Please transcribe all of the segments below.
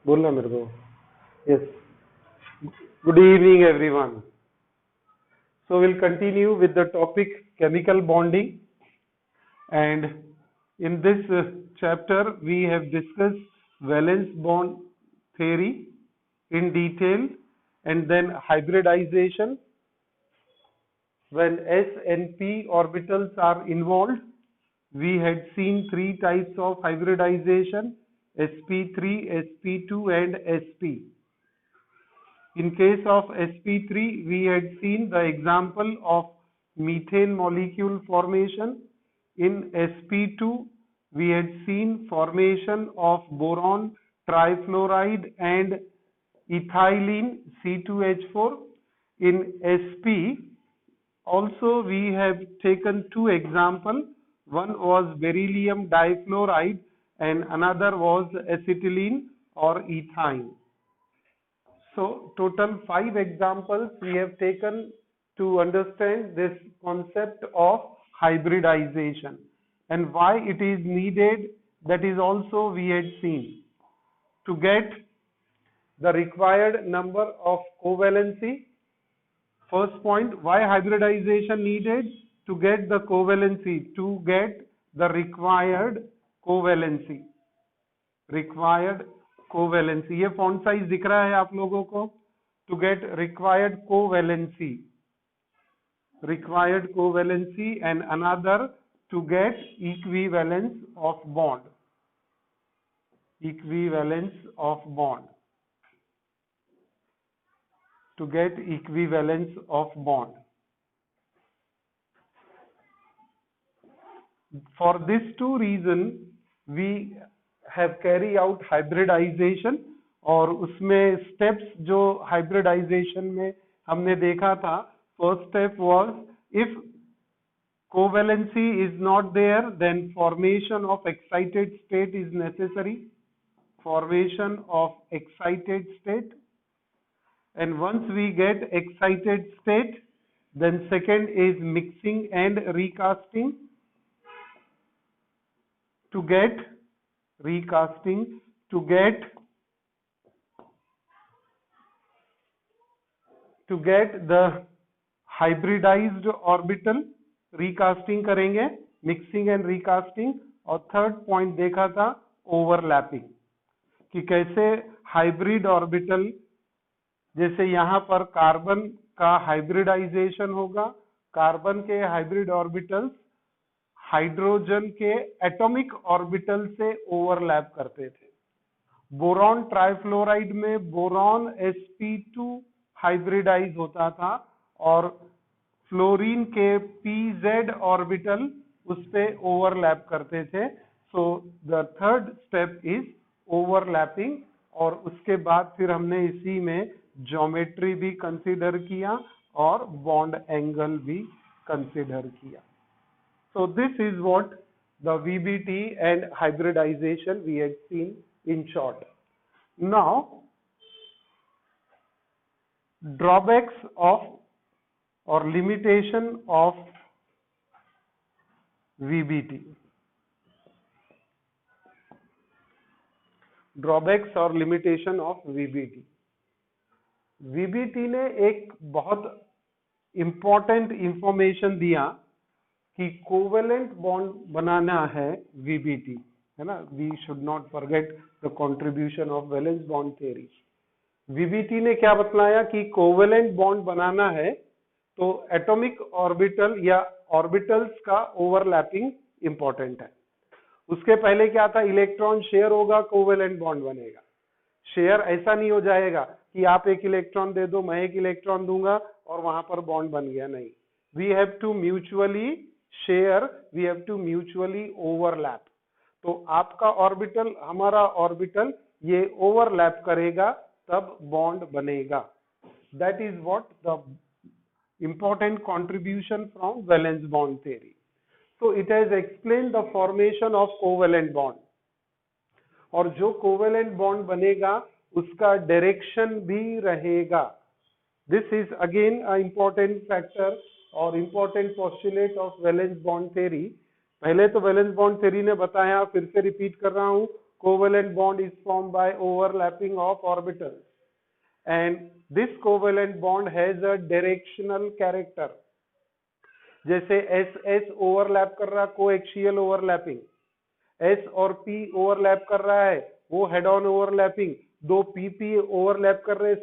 बोलना मेरे को. Yes. Good evening, everyone. So we'll continue with the topic chemical bonding, and in this chapter we have discussed valence bond theory in detail, and then hybridization. When s and p orbitals are involved, we had seen three types of hybridization: sp3, sp2, and sp. In case of sp3, we had seen the example of methane molecule formation. In sp2, we had seen formation of boron trifluoride and ethylene C2H4. In sp, also we have taken two examples. One was beryllium difluoride and another was acetylene or ethine. So total 5 examples we have taken to understand this concept of hybridization, and why it is needed, that is also we had seen. To get the required number of covalency, first point, why hybridization needed? To get the covalency, to get the required covalency. ये font size दिख रहा है आप लोगों को? To get required covalency and another to get equivalence of bond. To get equivalence of bond. For these two reasons, we have carried out hybridization. और उसमें steps जो hybridization में हमने देखा था, first step was if covalency is not there, then formation of excited state is necessary. And once we get excited state, then second is mixing and recasting. To get the hybridized orbital, recasting करेंगे, mixing and recasting. और third point देखा था overlapping, कि कैसे hybrid orbital, जैसे यहाँ पर carbon का हाइब्रिडाइजेशन होगा, कार्बन के हाइब्रिड ऑर्बिटल्स हाइड्रोजन के एटॉमिक ऑर्बिटल से ओवरलैप करते थे. बोरॉन ट्राइफ्लोराइड में बोरॉन sp2 हाइब्रिडाइज होता था और फ्लोरीन के pz ऑर्बिटल उस पे ओवरलैप करते थे. So the third step is overlapping. और उसके बाद फिर हमने इसी में ज्योमेट्री भी कंसीडर किया और बॉन्ड एंगल भी कंसीडर किया. So this is what the VBT and hybridization we had seen in short. Now, drawbacks of or limitation of VBT. Drawbacks or limitation of VBT. VBT ने एक बहुत important information दिया कि covalent bond बनाना है VBT, है ना. We should not forget the contribution of valence bond theory. VBT ने क्या बतलाया कि कोवेलेंट बॉन्ड बनाना है तो एटॉमिक ऑर्बिटल या ऑर्बिटल्स का ओवरलैपिंग इंपॉर्टेंट है. उसके पहले क्या था? इलेक्ट्रॉन शेयर होगा, कोवेलेंट बॉन्ड बनेगा. शेयर ऐसा नहीं हो जाएगा कि आप एक इलेक्ट्रॉन दे दो, मैं एक इलेक्ट्रॉन दूंगा और वहां पर बॉन्ड बन गया. नहीं, we have to mutually share, we have to mutually overlap. तो आपका ऑर्बिटल, हमारा ऑर्बिटल, ये ओवरलैप करेगा तब बॉन्ड बनेगा. That is what the important contribution from valence bond theory. So it has explained the formation of covalent bond. और जो covalent bond बनेगा उसका डायरेक्शन भी रहेगा. This is again a important factor और important postulate of valence bond theory. पहले तो valence bond theory ने बताया, फिर से रिपीट कर रहा हूं, covalent bond is formed by overlapping of orbitals, and this covalent bond has a directional character. जैसे S S ओवरलैप कर रहा, कोएक्सियल ओवरलैपिंग, S और P ओवरलैप कर रहा है, वो हेड ऑन ओवरलैपिंग, दो PP ओवरलैप कर रहे हैं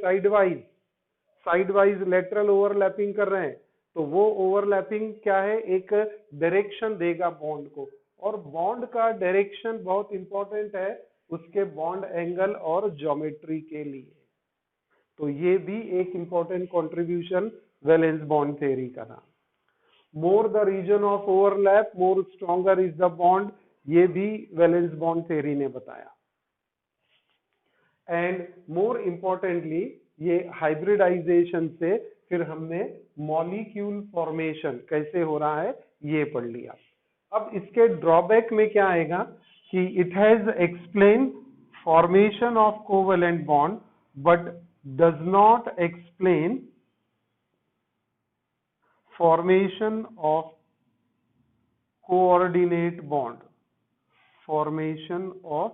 साइड वाइज लेटरल ओवरलैपिंग कर रहे हैं, तो वो ओवरलैपिंग क्या है, एक डायरेक्शन देगा बॉन्ड को, और बॉन्ड का डायरेक्शन बहुत इंपॉर्टेंट है उसके बॉन्ड एंगल और ज्योमेट्री के लिए। तो ये भी एक important contribution valence bond theory का था। More the region of overlap more stronger is the bond, ये भी वैलेंस बॉन्ड थ्योरी ने बताया। एंड मोर इंपॉर्टेंटली ये हाइब्रिडाइजेशन से फिर हमने मॉलिक्यूल फॉर्मेशन कैसे हो रहा है ये पढ़ लिया। अब इसके ड्रॉबैक में क्या आएगा कि it has explain formation of covalent bond but does not explain formation of coordinate bond, formation of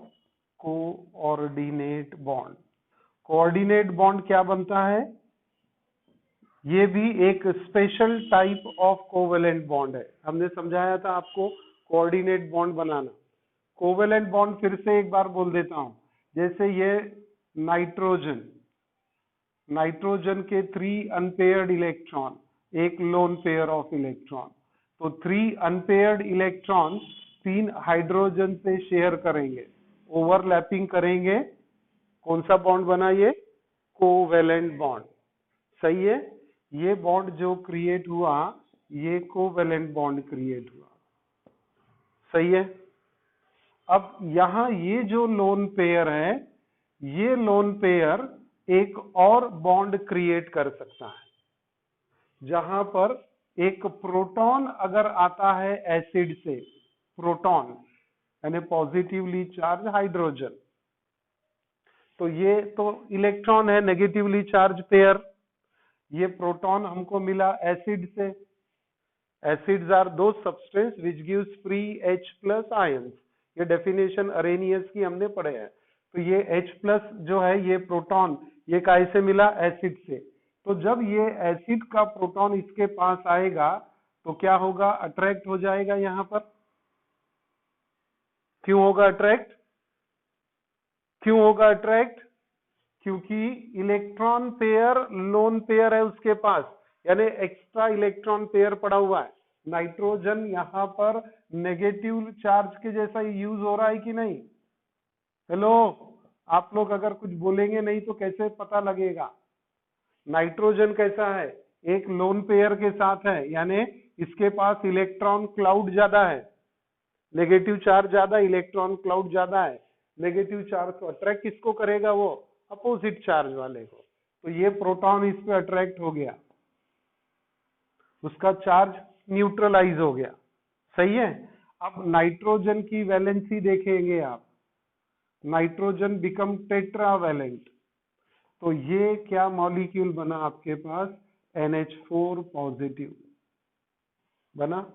coordinate bond. Coordinate bond क्या बनता है, ये भी एक special type of covalent bond है। हमने समझाया था आपको कोऑर्डिनेट बॉन्ड बनाना। कोवेलेंट बॉन्ड फिर से एक बार बोल देता हूं, जैसे ये नाइट्रोजन के 3 अनपेयर्ड इलेक्ट्रॉन, एक लोन पेयर ऑफ इलेक्ट्रॉन, तो 3 अनपेयर्ड इलेक्ट्रॉन 3 हाइड्रोजन से शेयर करेंगे, ओवरलैपिंग करेंगे, कौन सा बॉन्ड बना, ये कोवेलेंट बॉन्ड। सही है, ये बॉन्ड जो क्रिएट हुआ ये कोवेलेंट बॉन्ड क्रिएट हुआ। सही है। अब यहां ये जो लोन पेयर है, ये लोन पेयर एक और बॉन्ड क्रिएट कर सकता है, जहां पर एक प्रोटॉन अगर आता है एसिड से, प्रोटॉन यानी पॉजिटिवली चार्ज हाइड्रोजन, तो ये तो इलेक्ट्रॉन है नेगेटिवली चार्ज पेयर, ये प्रोटॉन हमको मिला एसिड से। एसिड्स आर दो substance which gives free H+ ions, ये डेफिनेशन अरेनियस की हमने पढ़े हैं। तो ये H+ जो है ये प्रोटॉन, ये कैसे मिला, एसिड से। तो जब ये एसिड का प्रोटॉन इसके पास आएगा तो क्या होगा, अट्रैक्ट हो जाएगा यहां पर। क्यों होगा अट्रैक्ट, क्यों होगा अट्रैक्ट, क्योंकि इलेक्ट्रॉन पेयर लोन पेयर है उसके पास, यानी एक्स्ट्रा इलेक्ट्रॉन पेयर पड़ा हुआ है। नाइट्रोजन यहां पर नेगेटिव चार्ज के जैसा यूज हो रहा है कि नहीं। हेलो, आप लोग अगर कुछ बोलेंगे नहीं तो कैसे पता लगेगा। नाइट्रोजन कैसा है, एक लोन पेयर के साथ है, यानी इसके पास इलेक्ट्रॉन क्लाउड ज्यादा है, नेगेटिव चार्ज ज्यादा, इलेक्ट्रॉन क्लाउड ज्यादा है। नेगेटिव चार्ज को अट्रैक्ट किसको करेगा, वो अपोजिट चार्ज वाले को। तो ये प्रोटॉन इस पे अट्रैक्ट हो गया, उसका चार्ज न्यूट्रलाइज हो गया। सही है। अब नाइट्रोजन की वैलेंसी देखेंगे आप, नाइट्रोजन बिकम टेट्रावैलेंट, तो ये क्या मॉलिक्यूल बना आपके पास, NH4 पॉजिटिव बना।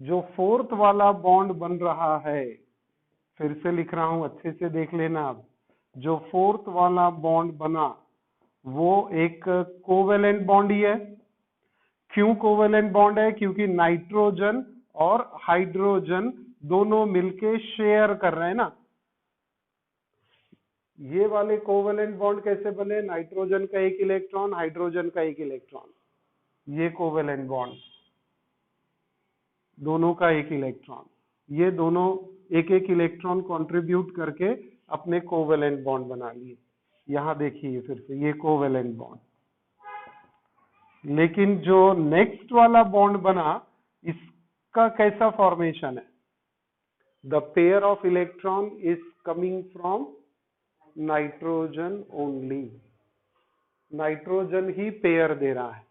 जो फोर्थ वाला बॉन्ड बन रहा है, फिर से लिख रहा हूं, अच्छे से देख लेना आप, जो फोर्थ वाला बॉन्ड बना वो एक कोवेलेंट बॉन्ड ही है। क्यों कोवेलेंट बॉन्ड है, क्योंकि नाइट्रोजन और हाइड्रोजन दोनों मिलके शेयर कर रहे हैं ना। ये वाले कोवेलेंट बॉन्ड कैसे बने, नाइट्रोजन का एक इलेक्ट्रॉन, हाइड्रोजन का एक इलेक्ट्रॉन, ये कोवेलेंट बॉन्ड, दोनों का एक इलेक्ट्रॉन, ये दोनों एक एक इलेक्ट्रॉन कंट्रीब्यूट करके अपने कोवेलेंट बॉन्ड बना लिए। यहां देखिए फिर से ये कोवेलेंट बॉन्ड, लेकिन जो नेक्स्ट वाला बॉन्ड बना इसका कैसा फॉर्मेशन है, the pair of electron is coming from nitrogen only, nitrogen ही पेयर दे रहा है।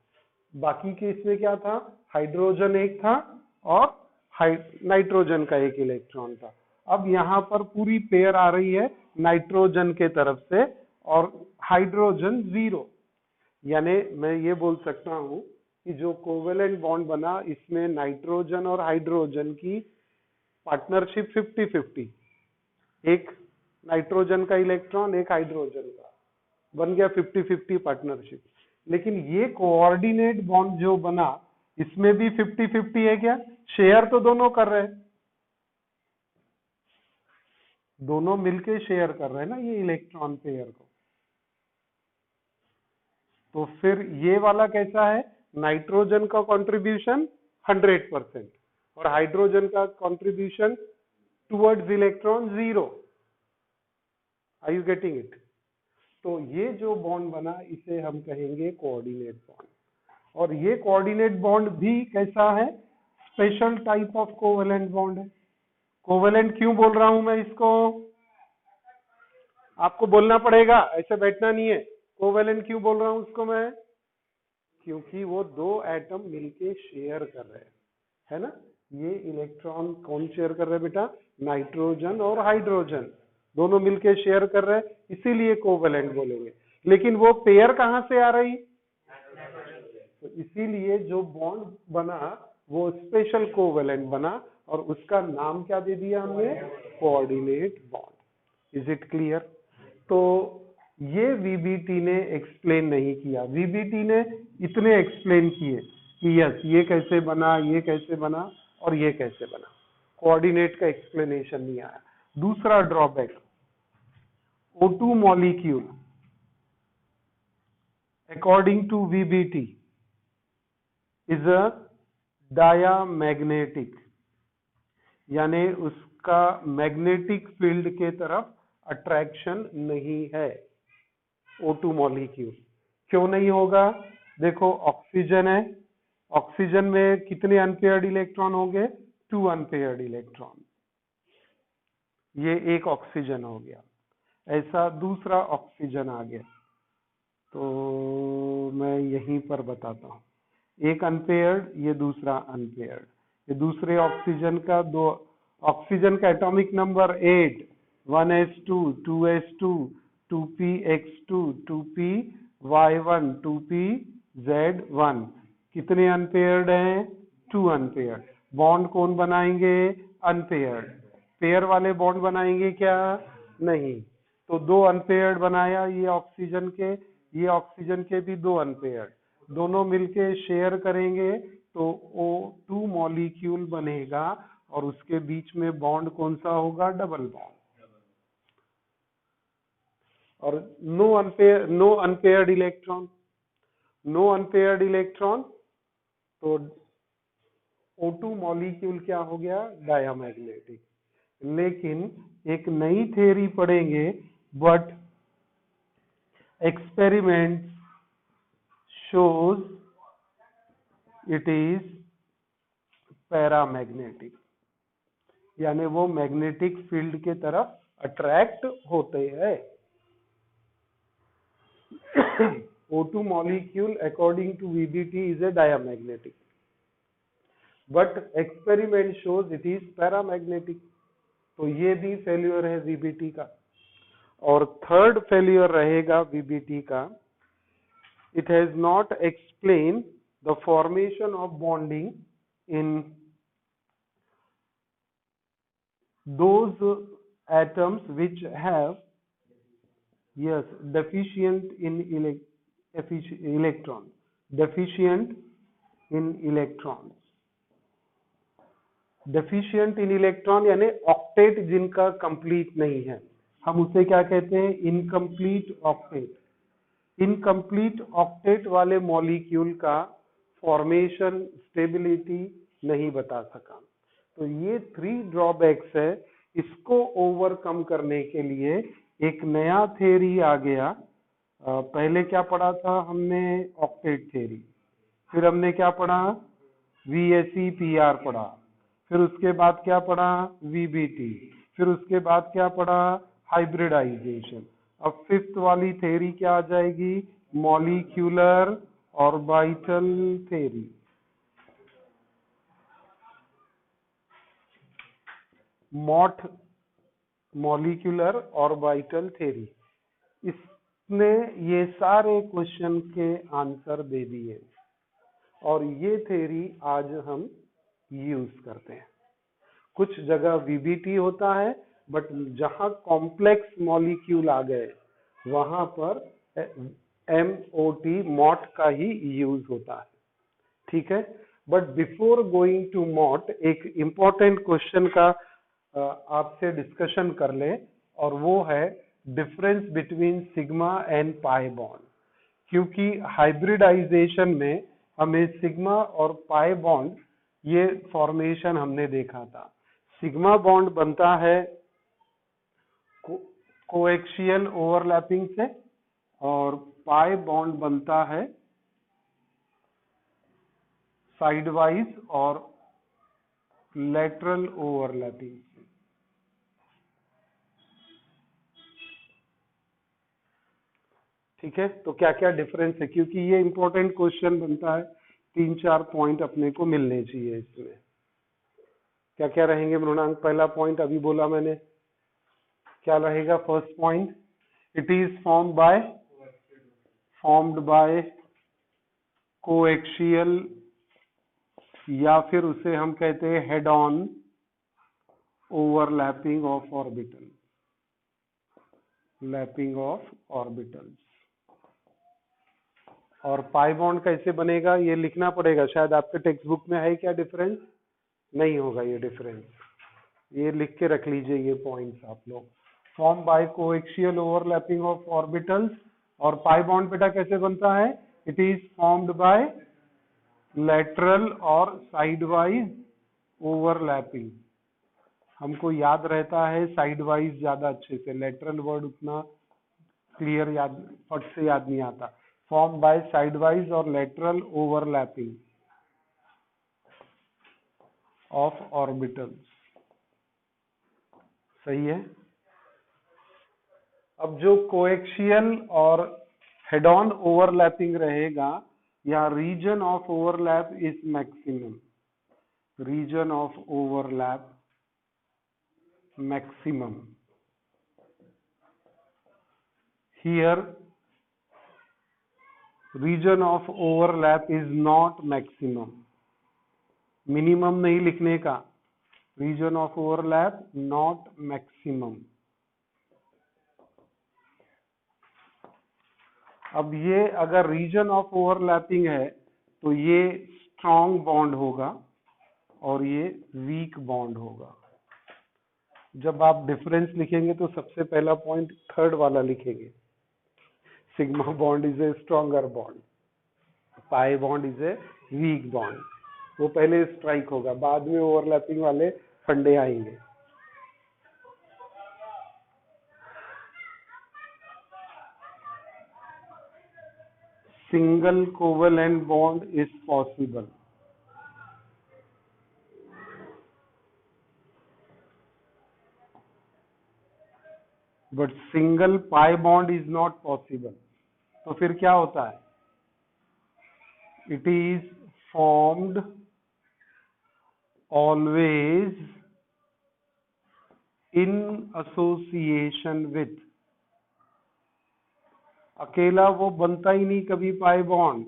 बाकी के इसमें क्या था, हाइड्रोजन एक था और नाइट्रोजन का एक इलेक्ट्रॉन था। अब यहां पर पूरी पेयर आ रही है नाइट्रोजन के तरफ से और हाइड्रोजन 0, यानी मैं ये बोल सकता हूं कि जो कोवेलेंट बॉन्ड बना इसमें नाइट्रोजन और हाइड्रोजन की पार्टनरशिप 50-50, एक नाइट्रोजन का इलेक्ट्रॉन, एक हाइड्रोजन का, बन गया 50-50 पार्टनरशिप। लेकिन ये कोऑर्डिनेट बॉन्ड जो बना, इसमें भी 50-50 है क्या? शेयर तो दोनों कर रहे हैं, दोनों मिलके शेयर कर रहे हैं ना ये इलेक्ट्रॉन पेयर को। तो फिर ये वाला कैसा है? नाइट्रोजन का कंट्रीब्यूशन 100% और हाइड्रोजन का contribution towards electron 0। Are you getting it? तो ये जो बॉन्ड बना इसे हम कहेंगे कोऑर्डिनेट बॉन्ड। और ये कोऑर्डिनेट बॉन्ड भी कैसा है? Special type of covalent bond है। कोवेलेंट क्यों बोल रहा हूं मैं इसको? आपको बोलना पड़ेगा, ऐसे बैठना नहीं है। कोवेलेंट क्यों बोल रहा हूं उसको मैं? क्योंकि वो दो एटम मिलके शेयर कर रहे हैं, है ना। ये इलेक्ट्रॉन कौन शेयर कर रहे हैं बेटा? नाइट्रोजन और हाइड्रोजन दोनों मिलके शेयर कर रहे हैं, इसीलिए कोवेलेंट बोलेंगे। लेकिन वो पेयर कहां से आ रही? तो इसीलिए जो बॉन्ड बना वो स्पेशल कोवेलेंट बना और उसका नाम क्या दे दिया हमने? Coordinate bond. Is it clear? तो ये वीबीटी ने एक्सप्लेन नहीं किया, वीबीटी ने इतने एक्सप्लेन किए कि यस ये कैसे बना, ये कैसे बना और ये कैसे बना। कोऑर्डिनेट का एक्सप्लेनेशन नहीं आया। दूसरा drawback, O2 molecule according to VBT is a diamagnetic, यानी उसका मैग्नेटिक फील्ड के तरफ अट्रैक्शन नहीं है। O2 मॉलिक्यूल क्यों नहीं होगा? देखो ऑक्सीजन है, ऑक्सीजन में कितने अनपेयर्ड इलेक्ट्रॉन होंगे? 2 अनपेयर्ड इलेक्ट्रॉन। ये एक ऑक्सीजन हो गया। ऐसा दूसरा ऑक्सीजन आ गया, तो मैं यहीं पर बताता हूं। एक अनपेयर्ड, ये दूसरा अनपेयर्ड। ये दूसरे ऑक्सीजन का दो, ऑक्सीजन का atomic number 8, 1s2, 2s2, 2px2, 2py1, 2pz1। कितने अनपेयर्ड हैं? 2 अनपेयर्ड। बॉन्ड कौन बनाएंगे? अनपेयर्ड। पेयर वाले बॉन्ड बनाएंगे क्या? नहीं। तो 2 अनपेयर्ड बनाया ये ऑक्सीजन के भी 2 अनपेयर्ड, दोनों मिलके शेयर करेंगे तो O2 मॉलिक्यूल बनेगा और उसके बीच में बॉन्ड कौन सा होगा? Double bond. और नो अनपेयर्ड इलेक्ट्रॉन, तो O2 मॉलिक्यूल क्या हो गया? डायामैग्नेटिक। लेकिन एक नई थ्योरी पढ़ेंगे, but experiment shows it is paramagnetic, यानी वो मैग्नेटिक फील्ड के तरफ अट्रैक्ट होते हैं। O2 molecule according to VBT is a diamagnetic, but experiment shows it is paramagnetic। तो ये भी फेल्यूर है VBT का। और थर्ड फेल्यूर रहेगा VBT का, it has not explained the formation of bonding in those atoms which have deficient in electrons, deficient in electron यानी octet जिनका कंप्लीट नहीं है, हम उसे क्या कहते हैं? Incomplete octet. इनकम्प्लीट ऑक्टेट वाले मॉलिक्यूल का फॉर्मेशन, स्टेबिलिटी नहीं बता सका। तो ये 3 ड्रॉबैक्स है। इसको ओवरकम करने के लिए एक नया थ्योरी आ गया। पहले क्या पढ़ा था हमने? Octet theory. फिर हमने क्या पढ़ा? VSEPR पढ़ा। फिर उसके बाद क्या पढ़ा? VBT। फिर उसके बाद क्या पढ़ा? हाइब्रिडाइजेशन। अब 5th वाली थ्योरी क्या आ जाएगी? Molecular orbital theory. Mott molecular orbital theory, इसने ये सारे क्वेश्चन के आंसर दे दिए और ये थ्योरी आज हम यूज करते हैं। कुछ जगह VBT होता है, बट जहां कॉम्प्लेक्स मॉलिक्यूल आ गए वहां पर MOT मॉट का ही यूज होता है, ठीक है। बट बिफोर गोइंग टू मॉट एक इम्पॉर्टेंट क्वेश्चन का आपसे डिस्कशन कर ले, और वो है difference between sigma and pi bond. क्योंकि हाइब्रिडाइजेशन में हमें सिग्मा और पाई बॉन्ड ये फॉर्मेशन हमने देखा था। सिग्मा बॉन्ड बनता है कोएक्सियल ओवरलैपिंग से, और पाई बॉन्ड बनता है साइडवाइज और लेटरल ओवरलैपिंग से। ठीक है, तो क्या क्या डिफरेंस है, क्योंकि ये इंपॉर्टेंट क्वेश्चन बनता है, 3-4 पॉइंट अपने को मिलने चाहिए इसमें। क्या क्या रहेंगे मृणांक? पहला पॉइंट अभी बोला मैंने, क्या रहेगा first point? It is formed by coaxial, या फिर उसे हम कहते हैं head on overlapping of orbital, lapping of orbitals. और पाई बॉन्ड कैसे बनेगा ये लिखना पड़ेगा, शायद आपके टेक्स्ट बुक में है क्या डिफरेंस? नहीं होगा ये डिफरेंस, ये लिख के रख लीजिए ये पॉइंट्स आप लोग। Form by coaxial overlapping of orbitals. और पाई बॉन्ड बेटा कैसे बनता है? It is formed by lateral और साइडवाइज ओवरलैपिंग। हमको याद रहता है साइडवाइज ज्यादा अच्छे से, लेटरल वर्ड उतना क्लियर याद, फट से याद नहीं आता। फॉर्म बाय साइडवाइज और लेटरल ओवरलैपिंग ऑफ ऑर्बिटल्स, सही है। अब जो कोएक्सियल और हेड ऑन ओवरलैपिंग रहेगा, या region of overlap is maximum, region of overlap maximum. Here region of overlap is not maximum, minimum नहीं लिखने का, region of overlap not maximum. अब ये अगर region of overlapping है तो ये strong bond होगा और ये weak bond होगा। जब आप डिफरेंस लिखेंगे तो सबसे पहला पॉइंट थर्ड वाला लिखेंगे, sigma bond is a stronger bond, pi bond is a weak bond, वो पहले स्ट्राइक होगा, बाद में ओवरलैपिंग वाले फंडे आएंगे। Single covalent bond is possible, but single pi bond is not possible. तो फिर क्या होता है? It is formed always in association with, अकेला वो बनता ही नहीं कभी pi bond,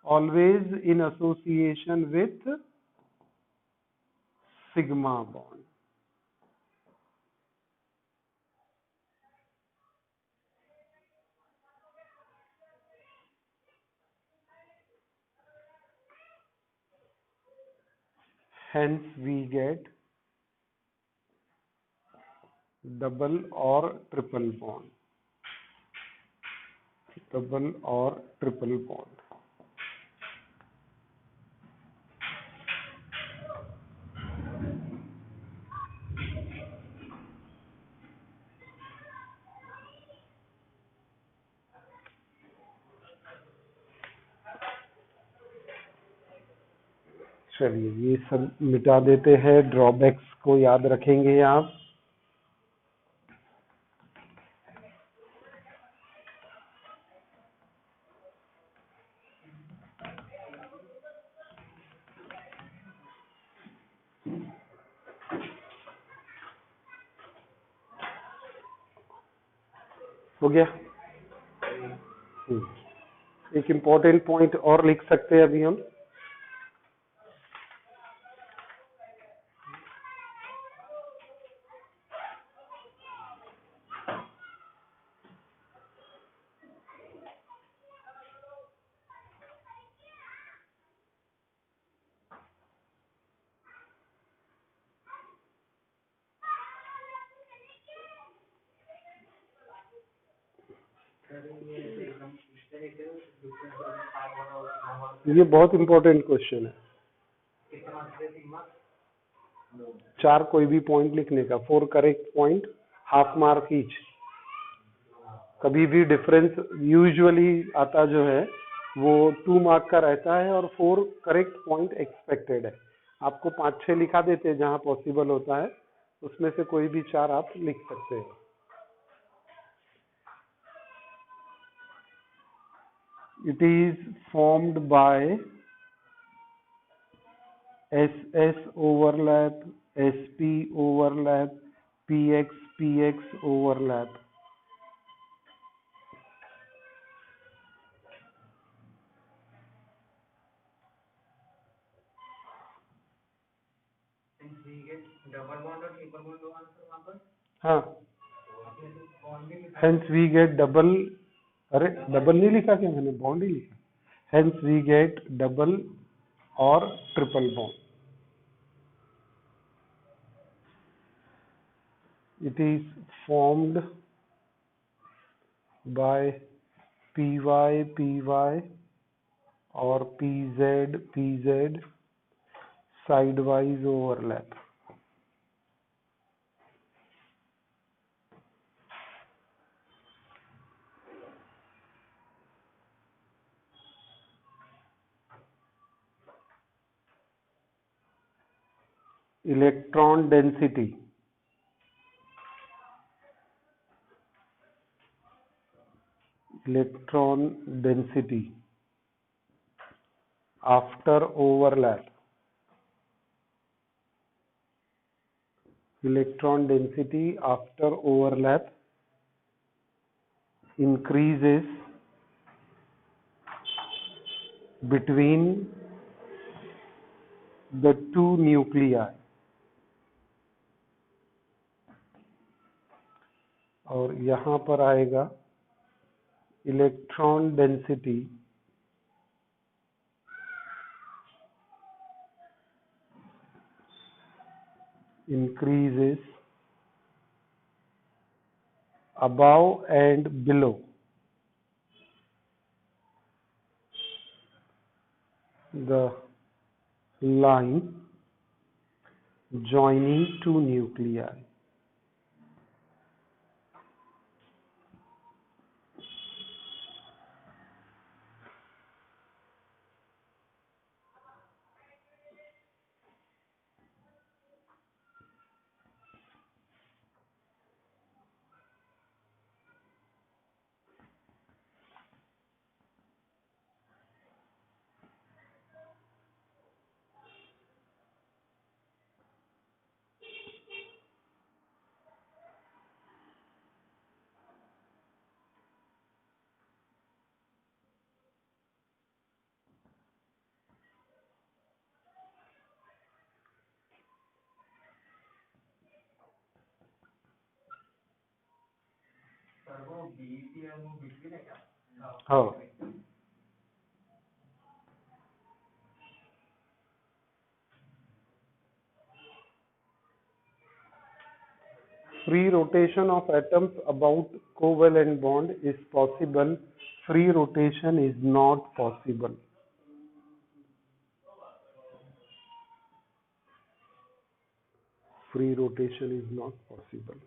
always in association with sigma bond. Hence we get double or triple bond, double or triple bond. चलिए ये सब मिटा देते हैं, ड्रॉबैक्स को याद रखेंगे आप। हो गया? एक इम्पोर्टेंट पॉइंट और लिख सकते हैं अभी हम, ये बहुत इंपॉर्टेंट क्वेश्चन है। 4 कोई भी पॉइंट लिखने का, 4 correct point, half mark each. कभी भी डिफरेंस यूजुअली आता जो है वो 2 मार्क का रहता है और 4 करेक्ट पॉइंट एक्सपेक्टेड है। आपको 5-6 लिखा देते हैं जहां पॉसिबल होता है, उसमें से कोई भी 4 आप लिख सकते हैं। It is formed by SS overlap, SP overlap, PX overlap. हाँ, hence we get double, अरे डबल नहीं लिखा क्या मैंने, बॉन्ड ही लिखा। hence we get double और triple bond. It is formed by PY और PZ sidewise overlap. Electron density after overlap. Electron density after overlap increases between the two nuclei. और यहाँ पर आएगा electron density increases above and below the line joining two nuclei. हाँ, free rotation of atoms about covalent bond is possible. Free rotation is not possible. Free rotation is not possible.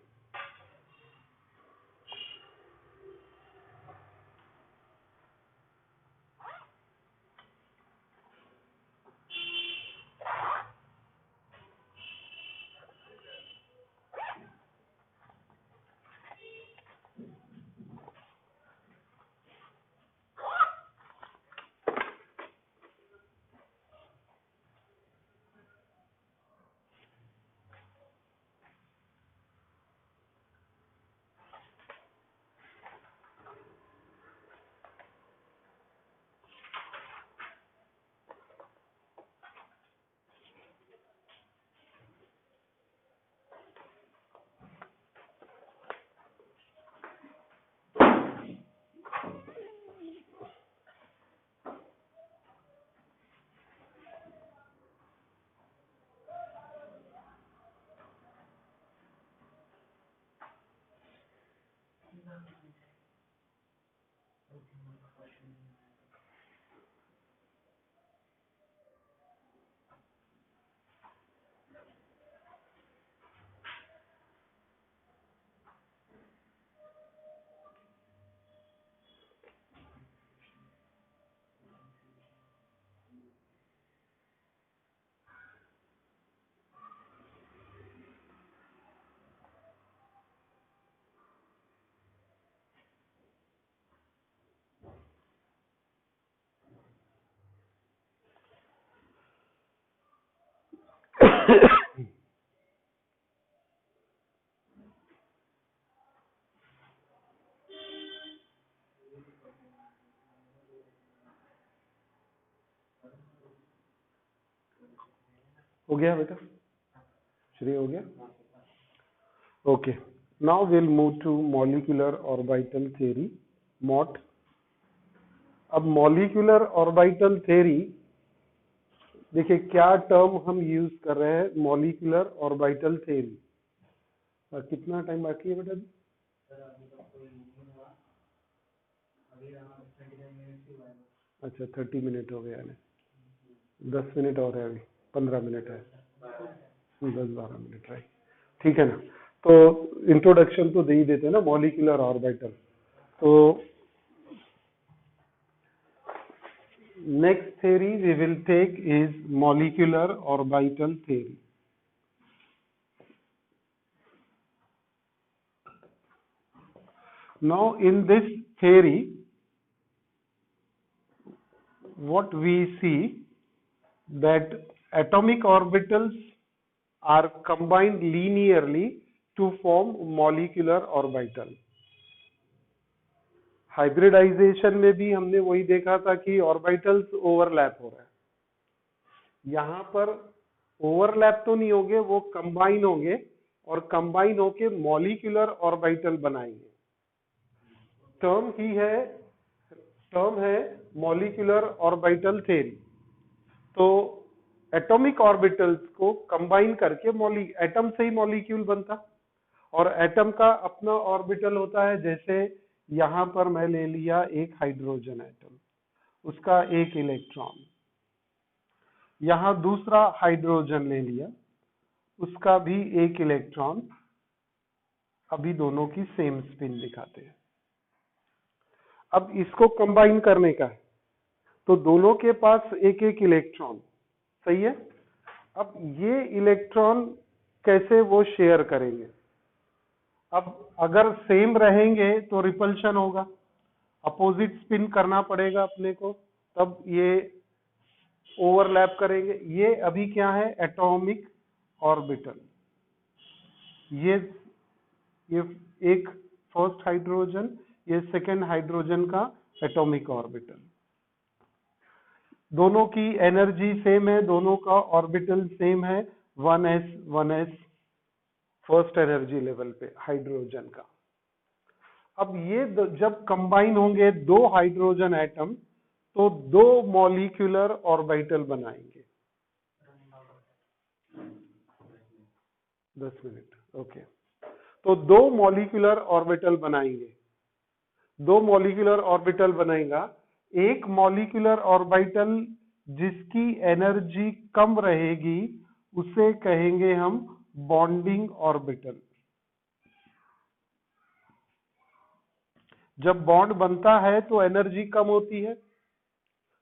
हो गया बेटा, श्री हो गया? Okay, now will move to molecular orbital theory, Mott. अब molecular orbital theory, देखिए क्या term हम यूज कर रहे हैं, मॉलिक्यूलर ऑर्बिटल थ्योरी। कितना टाइम बाकी है बेटा? अच्छा 30 मिनट हो गया है, 10 मिनट और है, अभी 15 मिनट है, 10-12 मिनट है, ठीक है ना। तो इंट्रोडक्शन तो दे ही देते हैं ना मॉलिक्यूलर ऑर्बिटल। तो next theory we will take is molecular orbital theory. Now in this theory what we see that atomic orbitals are combined linearly to form molecular orbital. Hybridization में भी हमने वही देखा था कि ऑर्बिटल्स ओवरलैप हो रहा है, यहाँ पर ओवरलैप तो नहीं होंगे, वो कंबाइन होंगे और कंबाइन होके मॉलिक्यूलर ऑर्बिटल बनाएंगे। टर्म है मॉलिक्यूलर ऑर्बिटल थ्योरी। तो एटॉमिक ऑर्बिटल्स को कंबाइन करके एटम से ही मॉलिक्यूल बनता, और एटम का अपना ऑर्बिटल होता है। जैसे यहां पर मैं ले लिया एक हाइड्रोजन एटम, उसका एक इलेक्ट्रॉन, यहां दूसरा हाइड्रोजन ले लिया, उसका भी एक इलेक्ट्रॉन। अभी दोनों की सेम स्पिन दिखाते हैं। अब इसको कंबाइन करने का है, तो दोनों के पास एक एक इलेक्ट्रॉन, सही है। अब ये इलेक्ट्रॉन कैसे वो शेयर करेंगे? अब अगर सेम रहेंगे तो रिपल्शन होगा, अपोजिट स्पिन करना पड़ेगा अपने को, तब ये ओवरलैप करेंगे। ये अभी क्या है? Atomic orbital. ये एक फर्स्ट हाइड्रोजन, ये सेकेंड हाइड्रोजन का एटॉमिक ऑर्बिटल। दोनों की एनर्जी सेम है, दोनों का ऑर्बिटल सेम है, 1s फर्स्ट एनर्जी लेवल पे हाइड्रोजन का। अब ये जब कंबाइन होंगे दो हाइड्रोजन एटम, तो दो मॉलिक्यूलर ऑर्बिटल बनाएंगे। 10 मिनट, ओके। तो दो मॉलिक्यूलर ऑर्बिटल बनाएंगे, दो मॉलिक्यूलर ऑर्बिटल बनाएगा। एक मॉलिक्यूलर ऑर्बिटल जिसकी एनर्जी कम रहेगी उसे कहेंगे हम बॉन्डिंग ऑर्बिटल। जब बॉन्ड बनता है तो एनर्जी कम होती है,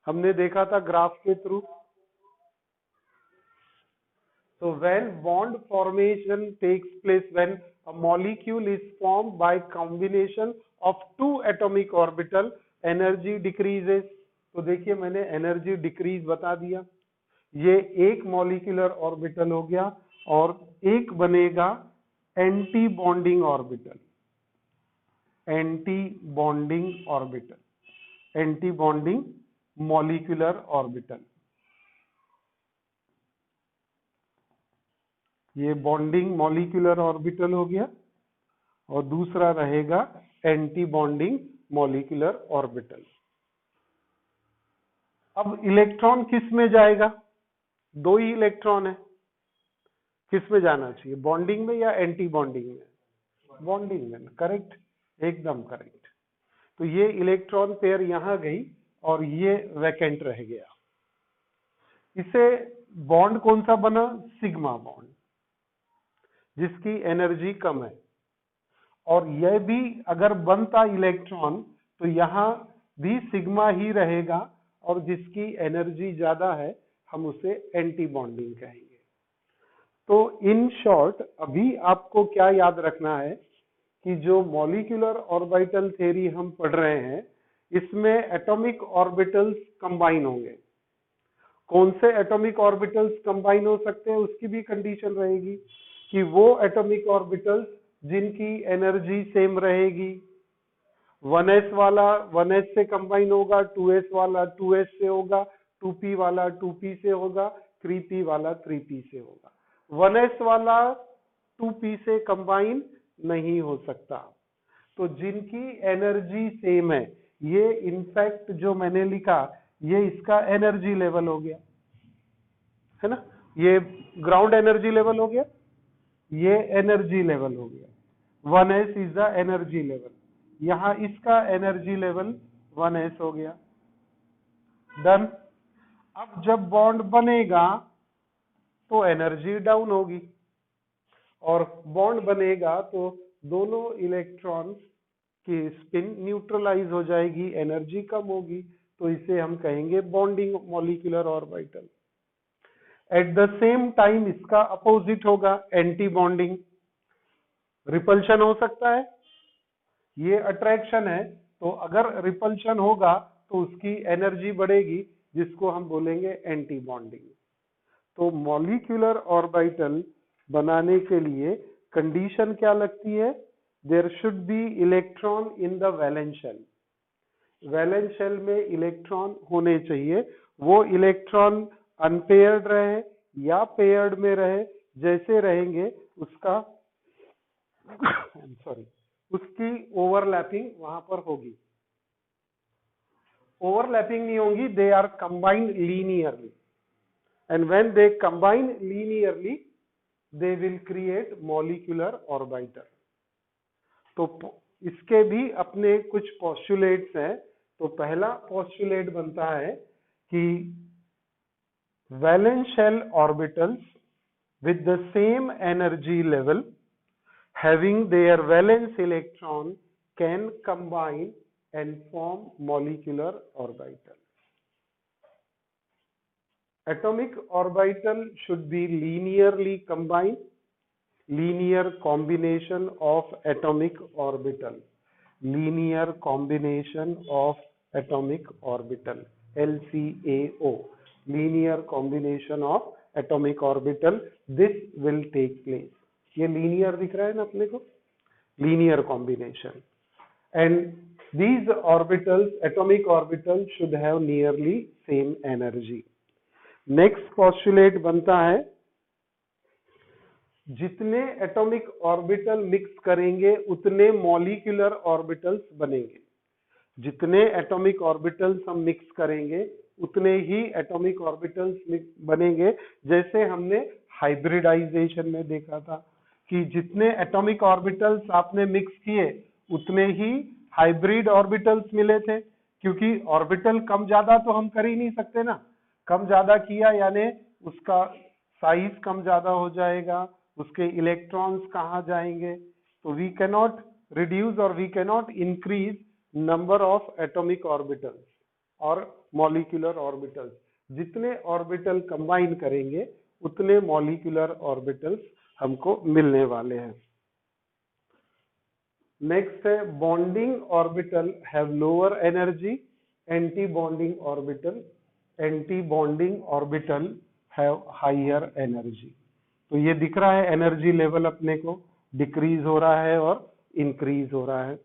हमने देखा था ग्राफ के through. So when bond formation takes place, when a molecule is formed by combination of two atomic orbital, energy decreases. तो देखिए मैंने एनर्जी डिक्रीज बता दिया। ये एक मॉलिक्यूलर ऑर्बिटल हो गया, और एक बनेगा anti bonding orbital. Anti bonding orbital, anti bonding molecular orbital. ये बॉन्डिंग मॉलिक्यूलर ऑर्बिटल हो गया, और दूसरा रहेगा एंटी बॉन्डिंग मॉलिक्यूलर ऑर्बिटल। अब इलेक्ट्रॉन किस में जाएगा? दो ही इलेक्ट्रॉन है, किस में जाना चाहिए? बॉन्डिंग में या एंटी बॉन्डिंग में? बॉन्डिंग में, करेक्ट, एकदम करेक्ट। तो ये इलेक्ट्रॉन पेयर यहां गई और ये वैकेंट रह गया। इसे बॉन्ड कौन सा बना? सिग्मा बॉन्ड, जिसकी एनर्जी कम है। और यह भी अगर बनता इलेक्ट्रॉन तो यहां भी सिग्मा ही रहेगा, और जिसकी एनर्जी ज्यादा है हम उसे एंटी बॉन्डिंग कहेंगे। तो इन शॉर्ट अभी आपको क्या याद रखना है कि जो मॉलिक्यूलर ऑर्बिटल थ्योरी हम पढ़ रहे हैं, इसमें एटॉमिक ऑर्बिटल्स कंबाइन होंगे। कौन से एटॉमिक ऑर्बिटल्स कंबाइन हो सकते हैं उसकी भी कंडीशन रहेगी कि वो एटॉमिक ऑर्बिटल्स जिनकी एनर्जी सेम रहेगी। 1s वाला 1s से कंबाइन होगा, 2s वाला 2s से होगा, 2p वाला 2p से होगा, 3p वाला 3p से होगा। 1s वाला 2p से कंबाइन नहीं हो सकता। तो जिनकी एनर्जी सेम है, ये इनफैक्ट जो मैंने लिखा ये इसका एनर्जी लेवल हो गया, है ना। ये ग्राउंड एनर्जी लेवल हो गया, ये एनर्जी लेवल हो गया। 1s is the energy level, यहां इसका एनर्जी लेवल 1s हो गया। डन। अब जब बॉन्ड बनेगा तो एनर्जी डाउन होगी, और बॉन्ड बनेगा तो दोनों इलेक्ट्रॉन्स की स्पिन न्यूट्रलाइज हो जाएगी, एनर्जी कम होगी, तो इसे हम कहेंगे bonding molecular orbital. At the same time इसका अपोजिट होगा एंटी बॉन्डिंग। रिपल्शन हो सकता है, ये अट्रैक्शन है, तो अगर रिपल्शन होगा तो उसकी एनर्जी बढ़ेगी, जिसको हम बोलेंगे एंटी बॉन्डिंग। तो मॉलिक्यूलर ऑर्बिटल बनाने के लिए कंडीशन क्या लगती है? There should be electron in the valence shell. Valence shell में इलेक्ट्रॉन होने चाहिए। वो इलेक्ट्रॉन अनपेयर्ड रहे या पेयर्ड में रहे, जैसे रहेंगे उसका उसकी ओवरलैपिंग वहां पर होगी। ओवरलैपिंग नहीं होगी, they are combined linearly, and when they combine linearly they will create molecular orbital. तो इसके भी अपने कुछ पोस्टुलेट्स हैं। तो पहला पोस्टुलेट बनता है कि valence shell orbitals with the same energy level having their valence electron can combine and form molecular orbital. Atomic orbital should be linearly combined, linear combination of atomic orbital, linear combination of atomic orbital, LCAO, linear combination of atomic orbital, this will take place. ये linear दिख रहा है ना अपने को, linear combination, and these orbitals, atomic orbitals should have nearly same energy. Next postulate बनता है, जितने atomic orbital mix करेंगे उतने molecular orbitals बनेंगे। जितने atomic orbitals हम mix करेंगे उतने ही एटॉमिक ऑर्बिटल्स बनेंगे। जैसे हमने हाइब्रिडाइजेशन में देखा था कि जितने एटॉमिक ऑर्बिटल्स आपने मिक्स किए उतने ही हाइब्रिड ऑर्बिटल्स मिले थे, क्योंकि ऑर्बिटल कम ज्यादा तो हम कर ही नहीं सकते ना। कम ज्यादा किया यानी उसका साइज कम ज्यादा हो जाएगा, उसके इलेक्ट्रॉन्स कहाँ जाएंगे। तो वी कैनॉट रिड्यूस और we cannot increase number of atomic orbitals और मॉलिक्यूलर ऑर्बिटल्स। जितने ऑर्बिटल कंबाइन करेंगे उतने मॉलिक्यूलर ऑर्बिटल्स हमको मिलने वाले हैं। नेक्स्ट है bonding orbital have lower energy, anti bonding orbital have higher energy. तो ये दिख रहा है एनर्जी लेवल अपने को डिक्रीज हो रहा है और इंक्रीज हो रहा है।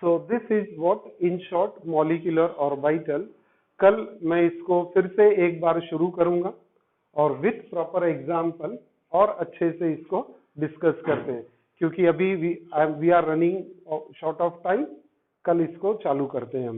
So this is what in short molecular orbital। कल मैं इसको फिर से एक बार शुरू करूंगा और विथ प्रॉपर एग्जाम्पल और अच्छे से इसको डिस्कस करते हैं, क्योंकि अभी we are running short of time. कल इसको चालू करते हैं हम।